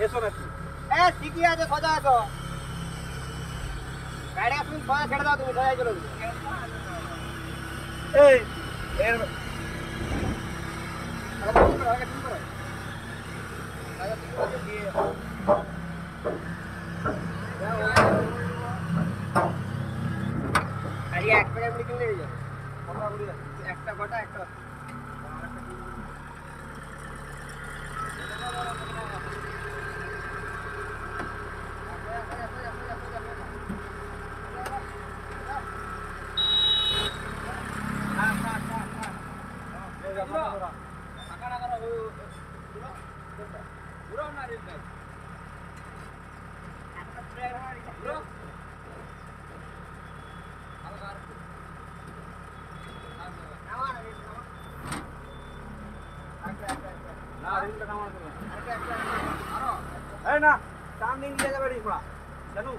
এসো নাকি ঠিকই আছে, সোজা আছো। গাড়ি আসুন, সোজা ছেড়ে দাও, তুমি সোজা চলো। এই এর একটা এমনি কিনলে হয়ে যাবে। একটা গোটা একটা না টার্নিং দিয়ে যাবে রিফা জানো